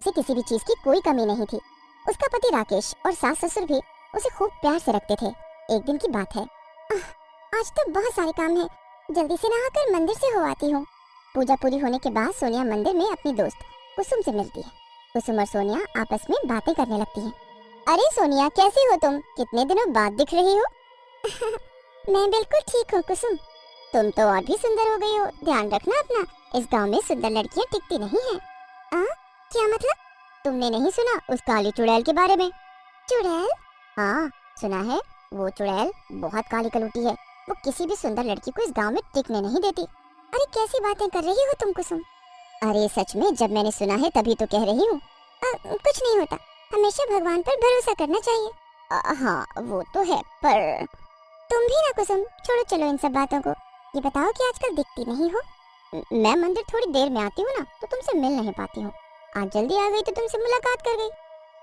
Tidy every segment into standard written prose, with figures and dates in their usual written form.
उसे किसी भी चीज की कोई कमी नहीं थी। उसका पति राकेश और सास ससुर भी उसे खूब प्यार से रखते थे। एक दिन की बात है, आज तो बहुत सारे काम है, जल्दी से नहाकर मंदिर से हो आती हूँ। पूजा पूरी होने के बाद सोनिया मंदिर में अपनी दोस्त कुसुम से मिलती है। कुसुम और सोनिया आपस में बातें करने लगती हैं। अरे सोनिया, कैसी हो तुम? कितने दिनों बाद दिख रही हो। मैं बिल्कुल ठीक हूँ कुसुम, तुम तो और भी सुंदर हो गई हो। ध्यान रखना अपना, इस गांव में सुंदर लड़कियां टिकती नहीं हैं। क्या मतलब? तुमने नहीं सुना उस काली चुड़ैल के बारे में? चुड़ैल? हाँ सुना है, वो चुड़ैल बहुत काली कलूटी है। वो किसी भी सुंदर लड़की को इस गांव में टिकने नहीं देती। अरे कैसी बातें कर रही हो तुम कुसुम? अरे सच में, जब मैंने सुना है तभी तो कह रही हूँ। कुछ नहीं होता, हमेशा भगवान पर भरोसा करना चाहिए। हाँ वो तो है, पर तुम भी ना कुसुम, छोड़ो चलो इन सब बातों को। ये बताओ कि आजकल दिखती नहीं हो। मैं मंदिर थोड़ी देर में आती हूँ ना, तो तुमसे मिल नहीं पाती हूँ। आज जल्दी आ गई तो तुमसे मुलाकात कर गई।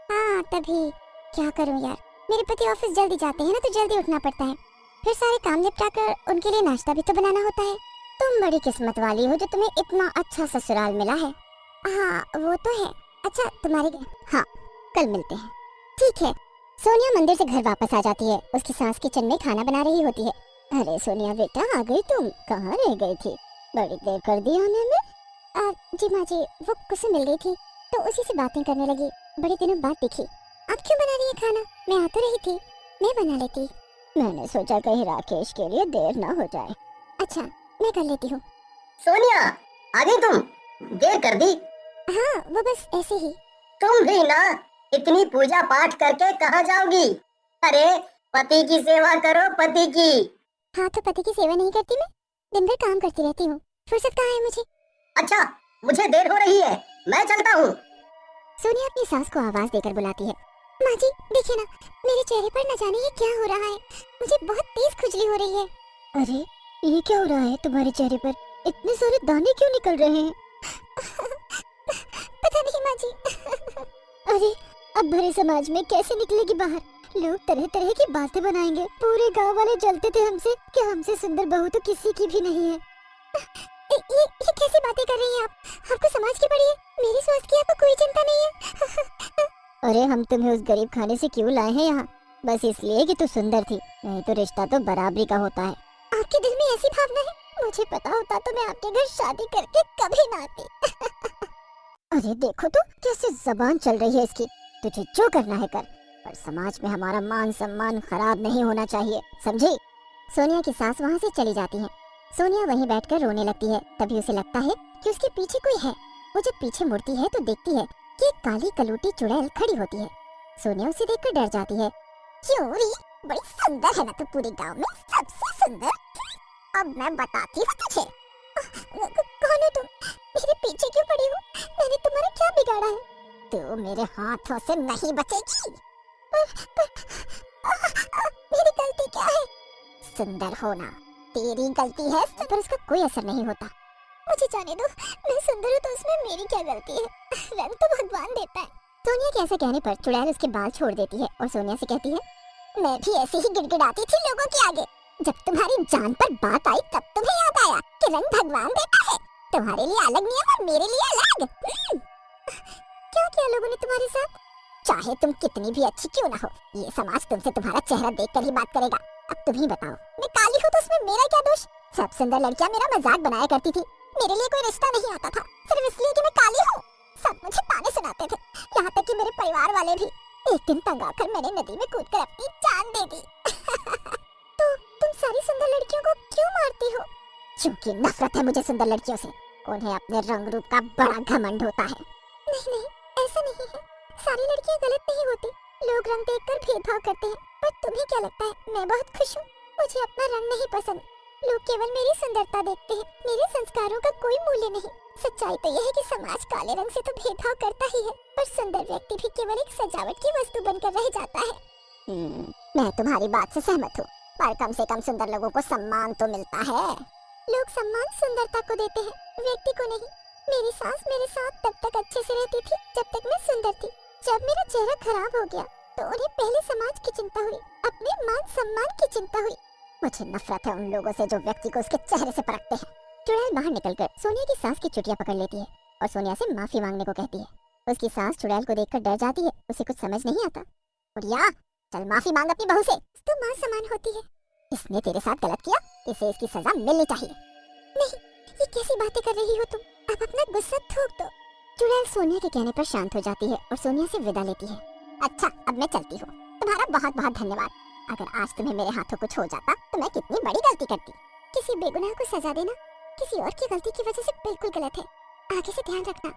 हाँ तभी। क्या करूँ यार, मेरे पति ऑफिस जल्दी जाते हैं ना, तो जल्दी उठना पड़ता है। फिर सारे काम निपटा कर उनके लिए नाश्ता भी तो बनाना होता है। तुम बड़ी किस्मत वाली हो जो तुम्हें इतना अच्छा ससुराल मिला है। हाँ वो तो है। अच्छा तुम्हारी, हाँ कल मिलते हैं। ठीक है। सोनिया मंदिर से घर वापस आ जाती है। उसकी सास किचन में खाना बना रही होती है। अरे सोनिया बेटा, आ गई तुम? कहाँ रह गई थी? बड़ी देर कर दी आने में। जी माँ जी, वो कुसुम मिल गई थी तो उसी से बातें करने लगी। बड़े दिनों बाद दिखी। आप क्यों बना रही है खाना? मैं आ तो रही थी, मैं बना लेती। मैंने सोचा कहीं राकेश के लिए देर ना हो जाए। अच्छा मैं कर लेती हूँ। सोनिया, आ गई तुम? देर कर दी। हाँ वो बस ऐसे ही। तुम भी ना, इतनी पूजा पाठ करके कहाँ जाओगी? अरे पति की सेवा करो, पति की। हाँ तो पति की सेवा नहीं करती मैं? दिन भर काम करती रहती हूँ, फुर्सत कहाँ है मुझे। अच्छा, मुझे देर हो रही है, मैं चलता हूँ। सोनिया अपनी सास को आवाज देकर बुलाती है। माँ जी देखिए ना, मेरे चेहरे पर न जाने ये क्या हो रहा है। मुझे बहुत तेज खुजली हो रही है। अरे ये क्या हो रहा है तुम्हारे चेहरे पर? इतने सारे दाने क्यों निकल रहे हैं? पता नहीं माँ जी। अरे अब भरे समाज में कैसे निकलेगी बाहर? लोग तरह तरह की बातें बनाएंगे। पूरे गांव वाले जलते थे हमसे कि हमसे सुंदर बहू तो किसी की भी नहीं है। ये कैसी बातें कर रही हैं आप? आपको समाज की पड़ी है, मेरी स्वास्थ्य की आपको कोई चिंता नहीं है। अरे हम तुम्हें उस गरीब खाने से क्यों लाए हैं यहाँ? बस इसलिए कि तू सुंदर थी, नहीं तो रिश्ता तो बराबरी का होता है। आपके दिल में ऐसी भावना है? मुझे पता होता तो मैं आपके घर शादी करके कभी ना आती। अरे देखो तो कैसे जबान चल रही है इसकी। तुझे जो करना है कर, पर समाज में हमारा मान सम्मान खराब नहीं होना चाहिए, समझी? सोनिया की सास वहाँ से चली जाती है। सोनिया वहीं बैठकर रोने लगती है। तभी उसे लगता है कि उसके पीछे कोई है। वो जब पीछे मुड़ती है तो देखती है कि एक काली कलूटी चुड़ैल खड़ी होती है। सोनिया उसे देखकर डर जाती है। चोरी, बड़ी सुंदर है ना तू, पूरे गांव में सबसे सुंदर। अब मैं बताती हूँ तुझे। कौन हो तुम? मेरे पीछे क्यों पड़ी हो? मैंने तुम्हारा क्या बिगाड़ा है? तू मेरे हाथों से नहीं बचेगी। मेरी गलती क्या है? सुंदर होना तेरी गलती है, पर उसका कोई असर नहीं होता। मुझे जाने दो, मैं सुंदर हूँ तो उसमें मेरी क्या गलती है? रंग तो भगवान देता है। सोनिया के ऐसा कहने पर चुड़ैल उसके बाल छोड़ देती है और सोनिया से कहती है, मैं भी ऐसे ही गिड़गिड़ाती थी लोगों के आगे। जब तुम्हारी जान पर बात आई तब तुम्हें याद आया कि रंग भगवान देता है। तुम्हारे लिए अलग नियम और मेरे लिए अलग। क्या किया लोगों ने तुम्हारे साथ? चाहे तुम कितनी भी अच्छी क्यों ना हो, ये समाज तुमसे तुम्हारा चेहरा देखकर ही बात करेगा। अब तुम ही बताओ, मैं काली हूँ तो उसमें मेरा क्या दोष? सब सुंदर लड़कियां मेरा मजाक बनाया करती थी। मेरे लिए कोई रिश्ता नहीं आता था सिर्फ इसलिए कि मैं काली हूँ। सब मुझे ताने सुनाते थे, यहाँ तक कि मेरे परिवार वाले भी। एक दिन तंग आकर मैंने नदी में कूदकर अपनी जान दे दी। तो तुम सारी सुंदर लड़कियों को क्यों मारती हो? क्योंकि नफरत है मुझे सुंदर लड़कियों से। उन्हें अपने रंग रूप का बड़ा घमंड होता है। नहीं नहीं, ऐसा नहीं है, सारी लड़कियां गलत नहीं होती। लोग रंग देखकर भेदभाव करते हैं, पर तुम्हें क्या लगता है मैं बहुत खुश हूँ? मुझे अपना रंग नहीं पसंद। लोग केवल मेरी सुंदरता देखते हैं, मेरे संस्कारों का कोई मूल्य नहीं। सच्चाई तो यह है कि समाज काले रंग से तो भेदभाव करता ही है, पर सुंदर व्यक्ति भी केवल एक सजावट की वस्तु बनकर रह जाता है। मैं तुम्हारी बात से सहमत हूँ, पर कम से कम सुंदर लोगों को सम्मान तो मिलता है। लोग सम्मान सुंदरता को देते हैं, व्यक्ति को नहीं। मेरी सास मेरे साथ तब तक अच्छे से रहती थी जब तक मैं सुंदर थी। जब मेरा चेहरा खराब हो गया तो उन्हें पहले समाज की चिंता हुई, अपने मान सम्मान की चिंता हुई। मुझे नफरत है उन लोगों से जो व्यक्ति को उसके चेहरे से परखते हैं। चुड़ैल बाहर निकलकर सोनिया की सास की चुटिया पकड़ लेती है और सोनिया से माफी मांगने को कहती है। उसकी सास चुड़ैल को देखकर डर जाती है, उसे कुछ समझ नहीं आता। बुढ़िया, चल माफी मांग अपनी बहू से, तो माँ समान होती है। इसने तेरे साथ गलत किया, इसे इसकी सजा मिलनी चाहिए। नहीं, ये कैसी बातें कर रही हो तुम? अब अपना गुस्सा थूक दो। चुड़ैल सोनिया के कहने पर शांत हो जाती है और सोनिया से विदा लेती है। अच्छा, अब मैं चलती हूँ। तुम्हारा बहुत बहुत धन्यवाद। अगर आज तुम्हें मेरे हाथों कुछ हो जाता तो मैं कितनी बड़ी गलती करती। किसी बेगुनाह को सजा देना किसी और की गलती की वजह से बिल्कुल गलत है। आगे से ध्यान रखना।